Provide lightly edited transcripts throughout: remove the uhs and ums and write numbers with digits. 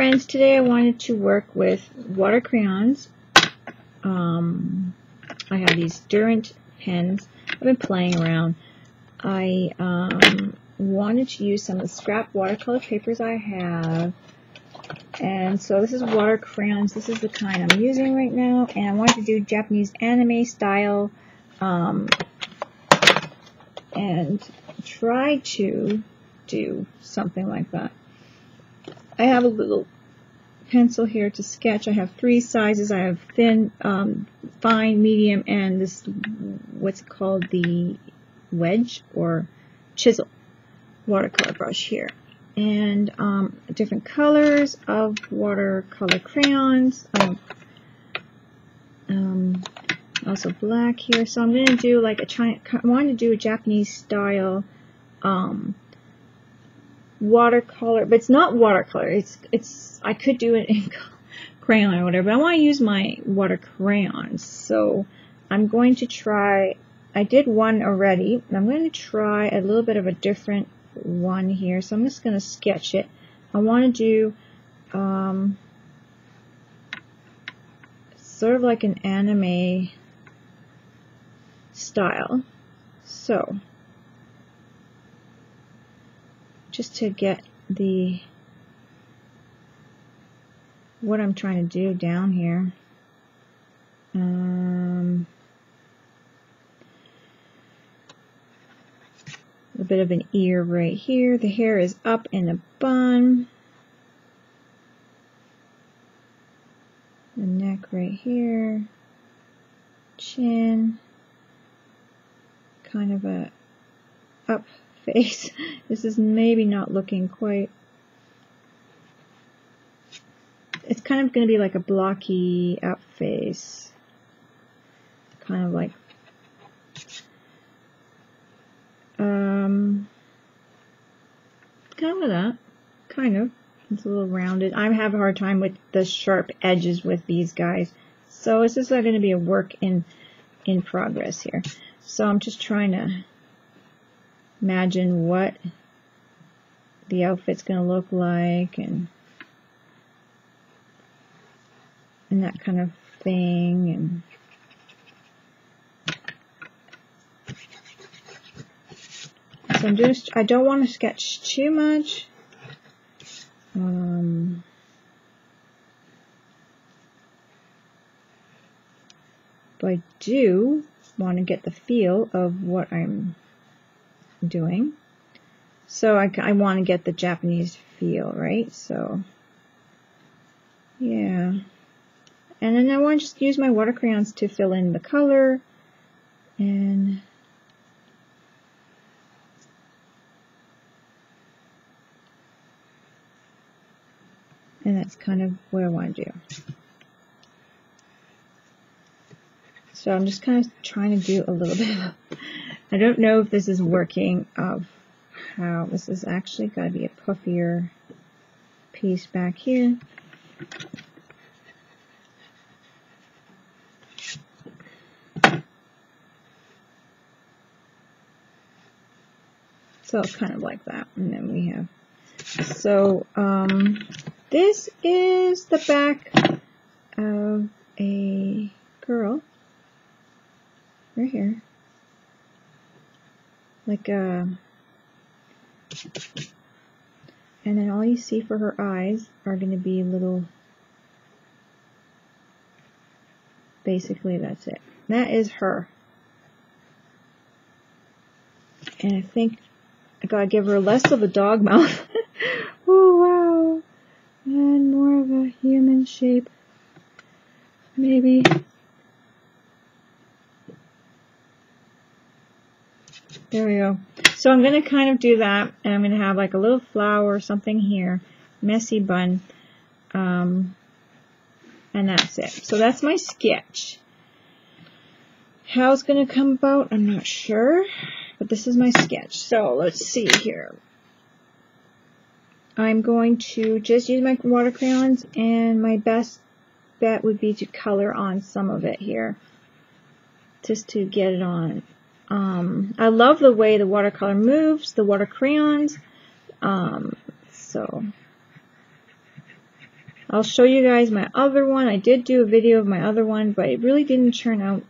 friends, today I wanted to work with water crayons. I have these Durant pens. I've been playing around. I wanted to use some of the scrap watercolor papers I have. And so this is water crayons. This is the kind I'm using right now. And I wanted to do Japanese anime style and try to do something like that. I have a little pencil here to sketch. I have 3 sizes. I have thin, fine, medium, and this, what's it called, the wedge or chisel watercolor brush here. And different colors of watercolor crayons. Also black here. So I'm going to do like I wanted to do a Japanese style watercolor, but it's not watercolor. I could do it in crayon or whatever, but I want to use my water crayons. So I'm going to try. I did one already. I'm going to try a little bit of a different one here. So I'm just going to sketch it. I want to do sort of like an anime style. So just to get what I'm trying to do down here. A bit of an ear right here. The hair is up in a bun. The neck right here. Chin. Kind of a up face. This is maybe not looking quite. It's kind of going to be like a blocky up face. Kind of like kind of that. Kind of. It's a little rounded. I have a hard time with the sharp edges with these guys. So it's just going to be a work in progress here. So I'm just trying to imagine what the outfit's going to look like and that kind of thing. And so I don't want to sketch too much. But I do want to get the feel of what I'm doing. So I want to get the Japanese feel, right? So, yeah. And then I want to just use my water crayons to fill in the color. And that's kind of what I want to do. So I'm just kind of trying to do a little bit of, I don't know if this is working, of how this is actually got to be a puffier piece back here. So kind of like that. And then we have, so this is the back of a girl. Right here. Like and then all you see for her eyes are going to be little, basically that's it. That is her. And I think I gotta give her less of a dog mouth. Oh wow. And more of a human shape. Maybe. There we go. So I'm going to kind of do that, and I'm going to have like a little flower or something here, messy bun, and that's it. So that's my sketch. How it's going to come about, I'm not sure, but this is my sketch. So let's see here. I'm going to just use my water crayons, and my best bet would be to color on some of it here, just to get it on. I love the way the watercolor moves, the water crayons. So I'll show you guys my other one. I did do a video of my other one, but it really didn't turn out,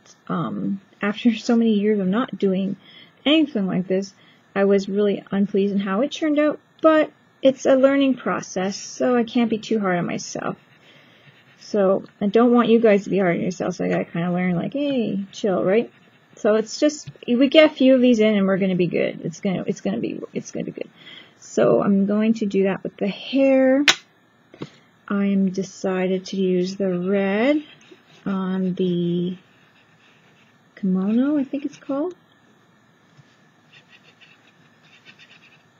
after so many years of not doing anything like this, I was really unpleased in how it turned out, but it's a learning process, so I can't be too hard on myself. So I don't want you guys to be hard on yourself, so I gotta kind of learn like, hey, chill, right? So it's just, we get a few of these in and we're gonna be good. It's gonna be good. So I'm going to do that with the hair. I'm decided to use the red on the kimono, I think it's called.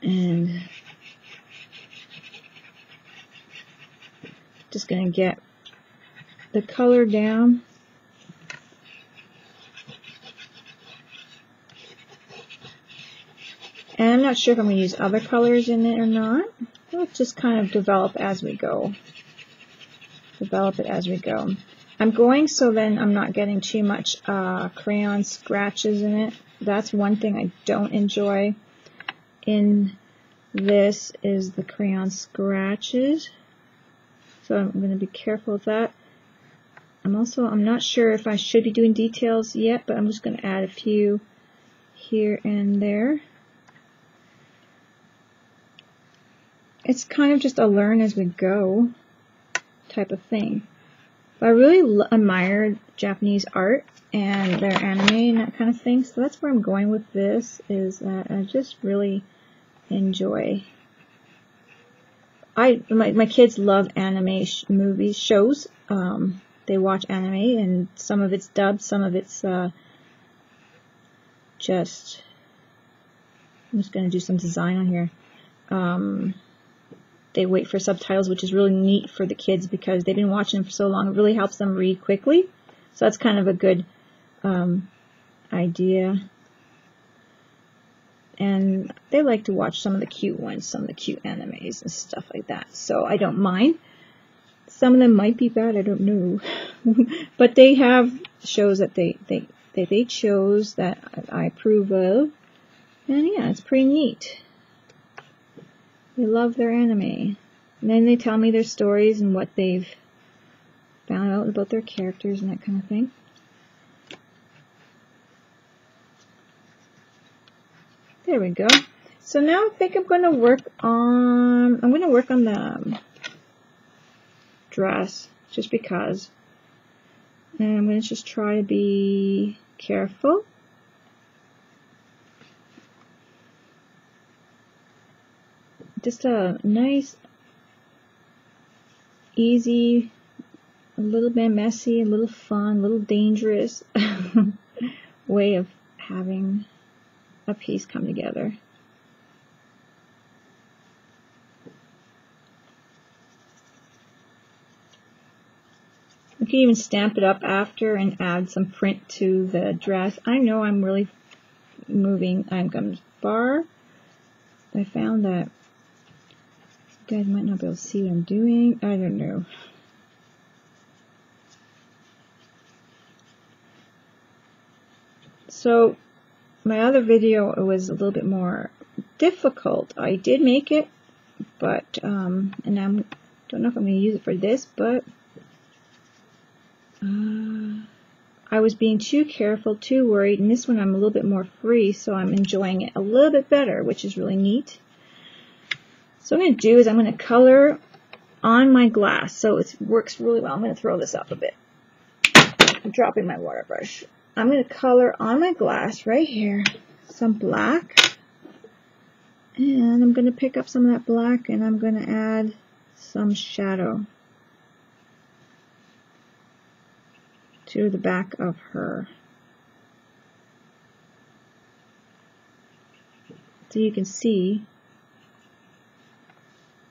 And just going to get the color down. And I'm not sure if I'm going to use other colors in it or not. We'll just kind of develop as we go. Develop it as we go. I'm going so then I'm not getting too much crayon scratches in it. That's one thing I don't enjoy in this is the crayon scratches. So I'm going to be careful with that. I'm not sure if I should be doing details yet, but I'm just going to add a few here and there. It's kind of just a learn as we go type of thing. But I really admire Japanese art and their anime and that kind of thing. So that's where I'm going with this, is that I just really enjoy. My kids love anime movies, shows. They watch anime, and some of it's dubbed, some of it's just, I'm just going to do some design on here. They wait for subtitles, which is really neat for the kids because they've been watching them for so long. It really helps them read quickly. So that's kind of a good idea. And they like to watch some of the cute ones, some of the cute animes and stuff like that. So I don't mind. Some of them might be bad, I don't know. But they have shows that they chose that I approve of. And yeah, it's pretty neat. They love their anime. And then they tell me their stories and what they've found out about their characters and that kind of thing. There we go. So now I think I'm going to work on the dress, just because. And I'm going to just try to be careful. Just a nice, easy, a little bit messy, a little fun, a little dangerous way of having a piece come together. You can even stamp it up after and add some print to the dress. I know I'm really moving. I'm going far. I found that you guys might not be able to see what I'm doing. I don't know. So my other video, it was a little bit more difficult. I did make it, but and I don't know if I'm going to use it for this, but I was being too careful, too worried, and this one I'm a little bit more free, so I'm enjoying it a little bit better, which is really neat. So what I'm going to do is I'm going to color on my glass, so it works really well. I'm going to throw this up a bit. I'm dropping my water brush. I'm going to color on my glass right here some black, and I'm going to pick up some of that black and I'm going to add some shadow to the back of her. So you can see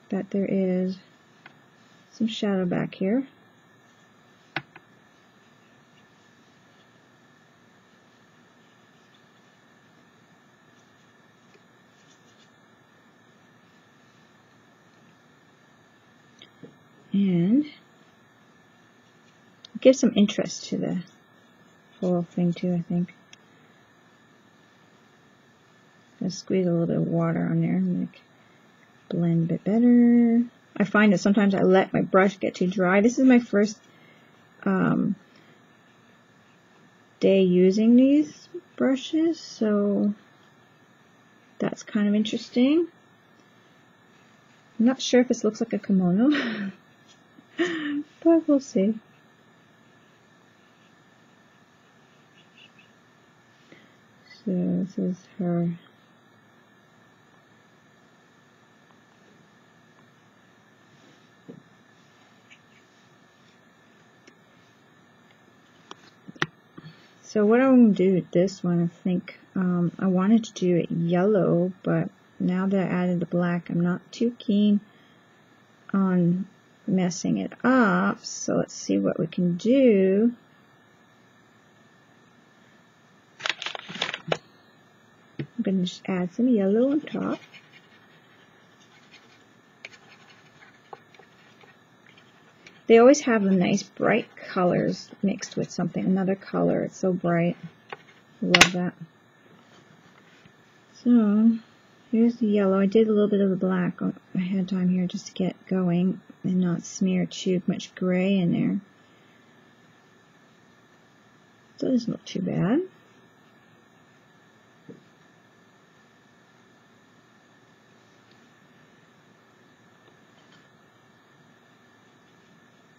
that there is some shadow back here. And give some interest to the whole thing too, I think. I'm going to squeeze a little bit of water on there and make blend a bit better. I find that sometimes I let my brush get too dry. This is my first day using these brushes, so that's kind of interesting. I'm not sure if this looks like a kimono, but we'll see. So this is her. So what I'm going to do with this one, I think I wanted to do it yellow, but now that I added the black, I'm not too keen on messing it up. So let's see what we can do. I'm going to just add some yellow on top. They always have the nice bright colors mixed with something, another color. It's so bright. Love that. So here's the yellow. I did a little bit of the black ahead of time here just to get going and not smear too much gray in there. So it doesn't look too bad.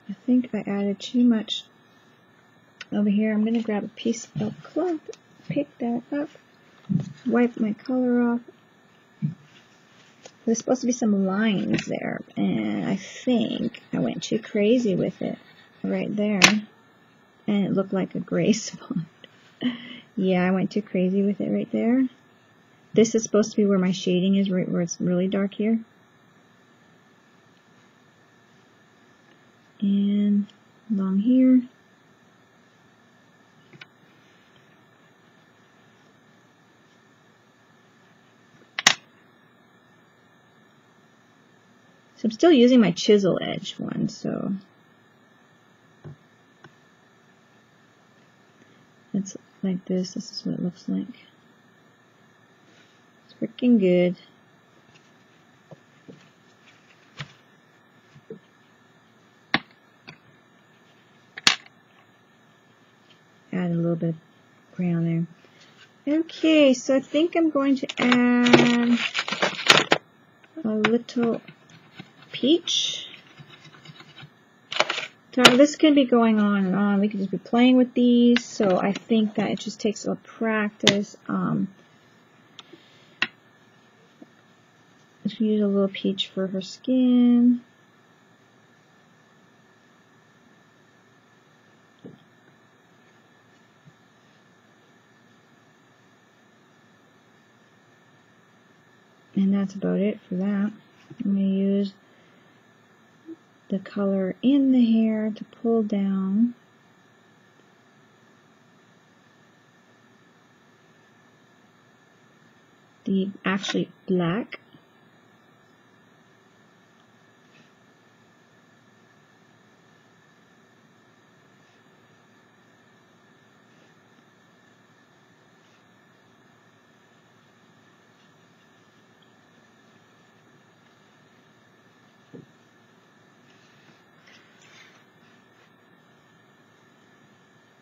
I think I added too much over here. I'm going to grab a piece of cloth, pick that up, wipe my color off. There's supposed to be some lines there, and I think I went too crazy with it right there, and it looked like a gray spot. Yeah, I went too crazy with it right there. This is supposed to be where my shading is, right where it's really dark here. And along here. So I'm still using my chisel edge one, so it's like this. This is what it looks like. It's freaking good. Add a little bit of crayon there. Okay, so I think I'm going to add a little peach. So this can be going on and on. We can just be playing with these. So I think that it just takes a little practice. Let's use a little peach for her skin. And that's about it for that. I'm going to use the color in the hair to pull down. The actually black.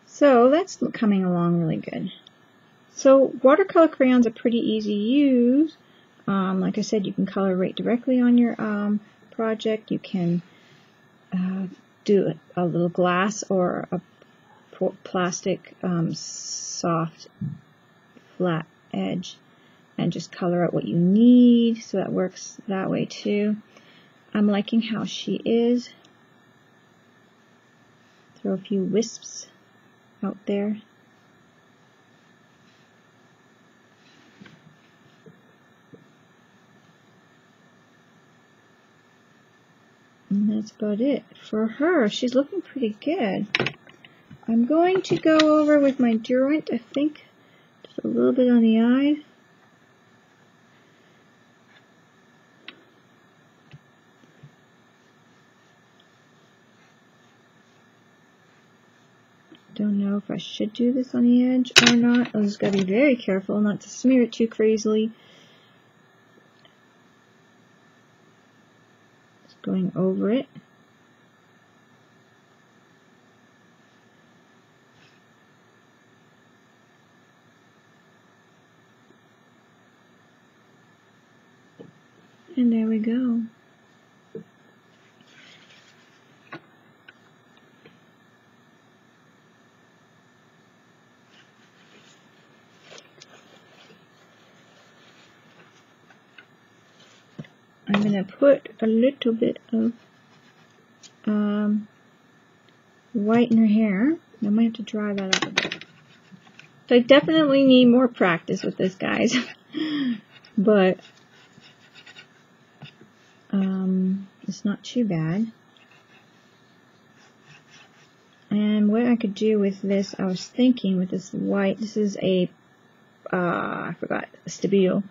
So that's coming along really good. So watercolor crayons are pretty easy to use. Like I said, you can color right directly on your project. You can do a little glass or a plastic soft flat edge and just color out what you need. So that works that way too. I'm liking how she is. Throw a few wisps out there. And that's about it for her. She's looking pretty good. I'm going to go over with my Durant, I think, just a little bit on the eye. Don't know if I should do this on the edge or not. I just gotta be very careful not to smear it too crazily. going over it. And there we go. I'm going to put a little bit of white in her hair. I might have to dry that up a bit. So I definitely need more practice with this, guys. But it's not too bad. And what I could do with this, I was thinking with this white, this is a, I forgot, a stabilo.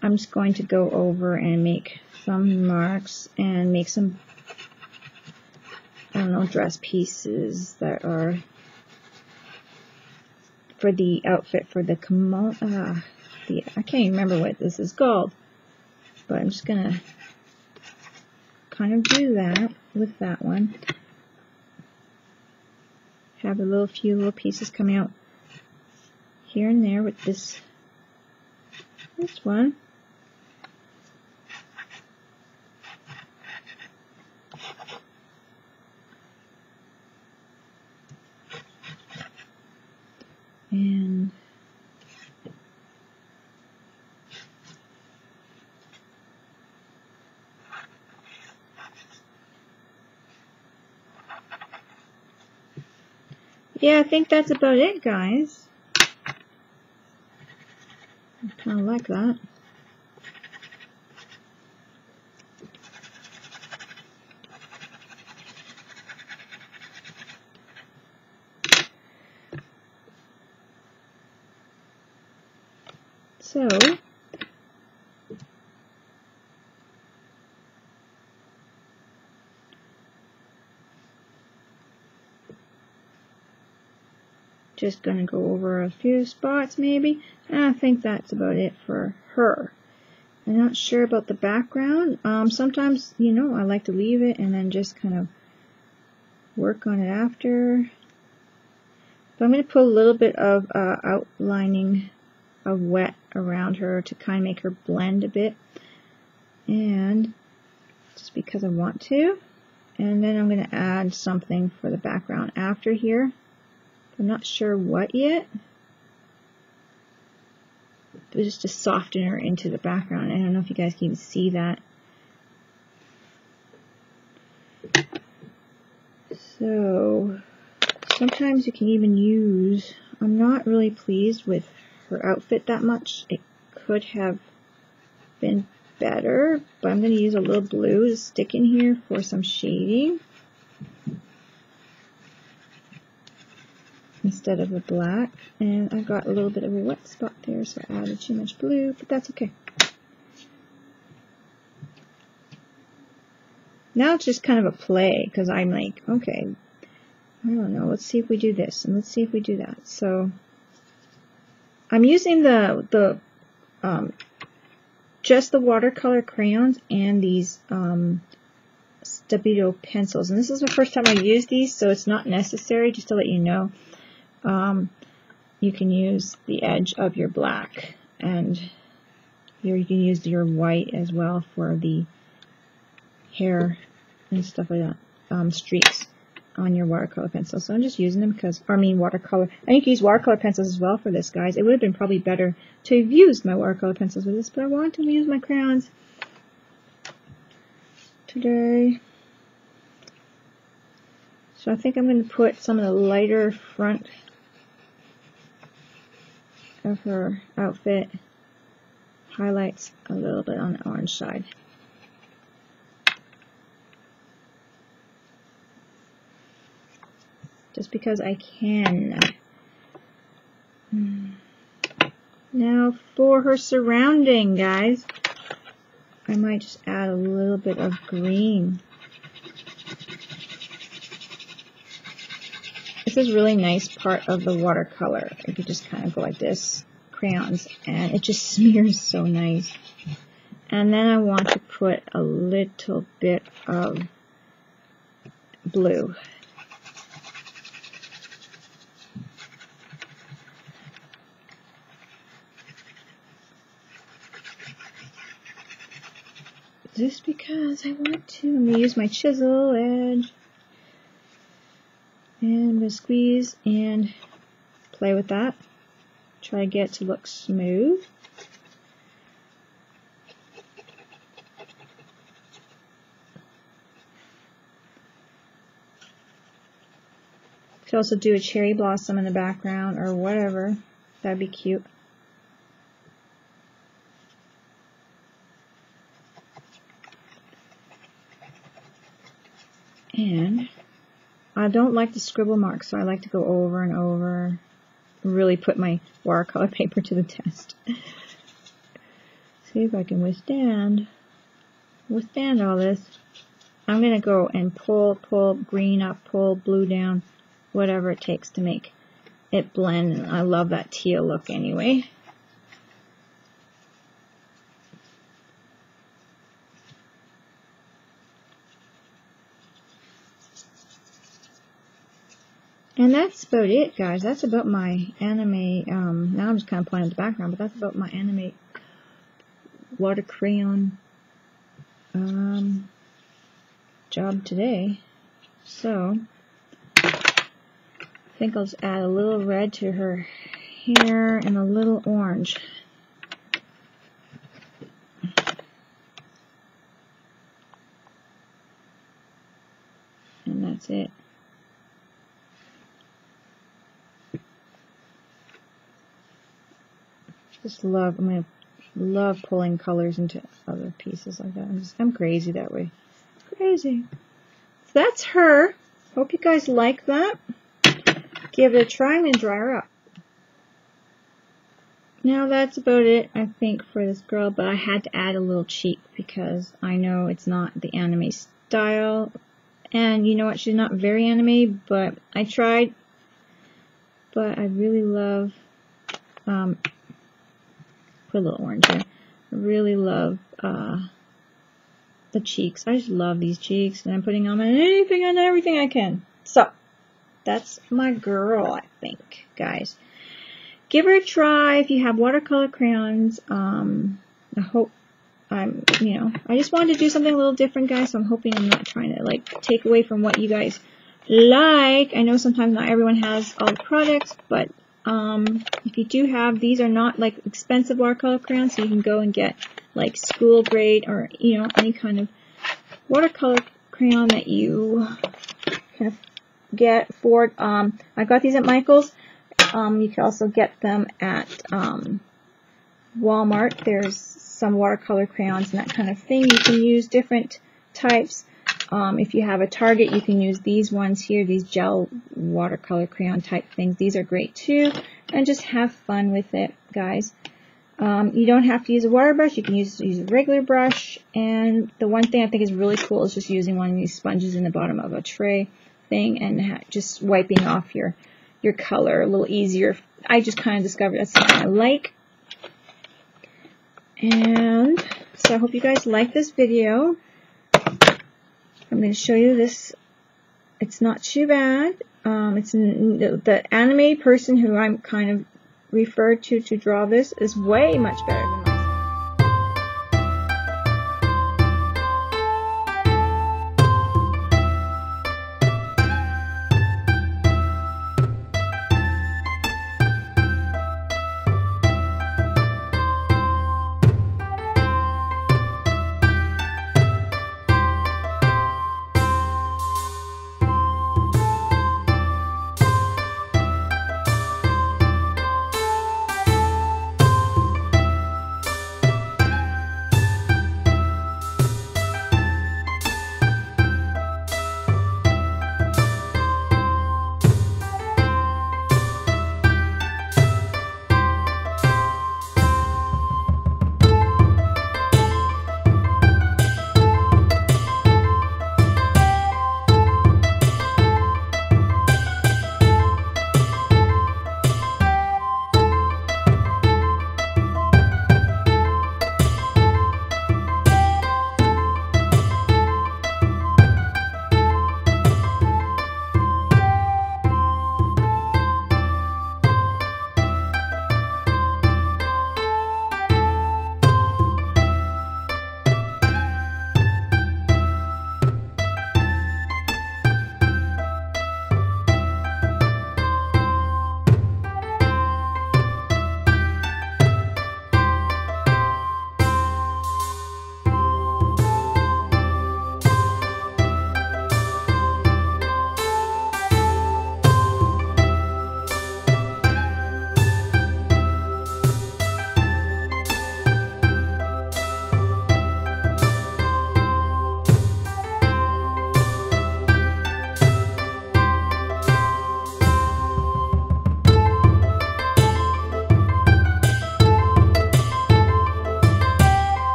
I'm just going to go over and make some marks and make some, I don't know, dress pieces that are for the outfit for the kimono. I can't even remember what this is called, but I'm just gonna kind of do that with that one. Have a few little pieces coming out here and there with this one. And yeah, I think that's about it, guys. I kind of like that. So, just going to go over a few spots maybe. And I think that's about it for her. I'm not sure about the background. Sometimes, you know, I like to leave it and then just kind of work on it after. But I'm going to put a little bit of outlining of wet around her to kind of make her blend a bit. And just because I want to. And then I'm going to add something for the background after here. I'm not sure what yet. But just to soften her into the background. I don't know if you guys can even see that. So sometimes you can even use, I'm not really pleased with her outfit that much. It could have been better, but I'm going to use a little blue to stick in here for some shading instead of the black. And I got a little bit of a wet spot there, so I added too much blue, but that's okay. Now it's just kind of a play, because I'm like, okay, I don't know, let's see if we do this, and let's see if we do that. So I'm using just the watercolor crayons and these Stabilo pencils. And this is the first time I used these, so it's not necessary, just to let you know. You can use the edge of your black, and here you can use your white as well for the hair and stuff like that, streaks on your watercolor pencil. So I'm just using them because, watercolor. I think you use watercolor pencils as well for this, guys. It would have been probably better to have used my watercolor pencils with this, but I wanted to use my crayons today. So I think I'm going to put some of the lighter front of her outfit highlights a little bit on the orange side. Just because I can. Now for her surrounding, guys, I might just add a little bit of green. This is a really nice part of the watercolor. You could just kind of go like this, crayons, and it just smears so nice. And then I want to put a little bit of blue. Just because I want to. I'm going to use my chisel edge. And I'm going to squeeze and play with that. Try to get it to look smooth. You could also do a cherry blossom in the background or whatever. That'd be cute. And I don't like to scribble marks, so I like to go over and over, really put my watercolor paper to the test. See if I can withstand all this. I'm going to go and pull green up, pull blue down, whatever it takes to make it blend. And I love that teal look anyway. And that's about it, guys. That's about my anime, now I'm just kind of pointing at the background, but that's about my anime water crayon job today. So, I think I'll just add a little red to her hair and a little orange. And that's it. Just love, I'm gonna love pulling colors into other pieces like that. I'm crazy that way. Crazy. So that's her. Hope you guys like that. Give it a try. I'm gonna dry her up. Now that's about it, I think, for this girl, but I had to add a little cheek because I know it's not the anime style. And you know what, she's not very anime, but I tried. But I really love, put a little orange there. I really love the cheeks. I just love these cheeks, and I'm putting on anything and everything I can. So, that's my girl, I think, guys. Give her a try if you have watercolor crayons. I hope I just wanted to do something a little different, guys, so I'm hoping I'm not trying to, like, take away from what you guys like. I know sometimes not everyone has all the products, but if you do have, these are not like expensive watercolor crayons, so you can go and get like school grade or, you know, any kind of watercolor crayon that you can get for, I got these at Michael's. You can also get them at Walmart. There's some watercolor crayons and that kind of thing. You can use different types. If you have a Target, you can use these ones here, these gel watercolor crayon type things. These are great too, and just have fun with it, guys. You don't have to use a water brush. You can use a regular brush. And the one thing I think is really cool is just using one of these sponges in the bottom of a tray thing and just wiping off your color a little easier. I just kind of discovered that's something I like. And so I hope you guys like this video. I'm going to show you this. It's not too bad. It's the anime person who I'm kind of referred to draw this is way much better than mine.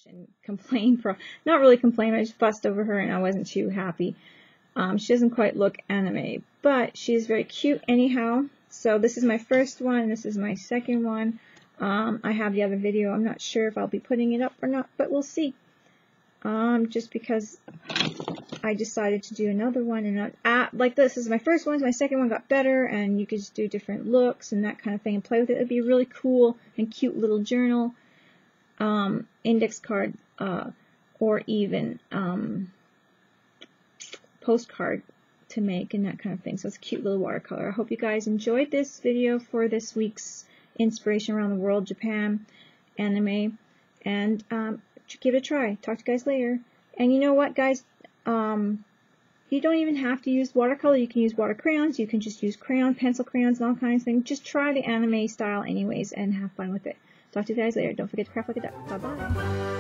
and complain for, not really complain, I just fussed over her and I wasn't too happy. She doesn't quite look anime, but she's very cute anyhow. So this is my first one, this is my second one. I have the other video. I'm not sure if I'll be putting it up or not, but we'll see. Just because I decided to do another one, and like this is my first one, my second one got better, and you could just do different looks and that kind of thing and play with it. It'd be a really cool and cute little journal, index card, or even postcard to make and that kind of thing. So it's a cute little watercolor. I hope you guys enjoyed this video for this week's Inspiration Around the World Japan anime, and give it a try. Talk to you guys later. And you know what, guys? You don't even have to use watercolor. You can use water crayons. You can just use crayon, pencil crayons, and all kinds of things. Just try the anime style anyways and have fun with it. Talk to you guys later. Don't forget to craft like a duck. Bye-bye.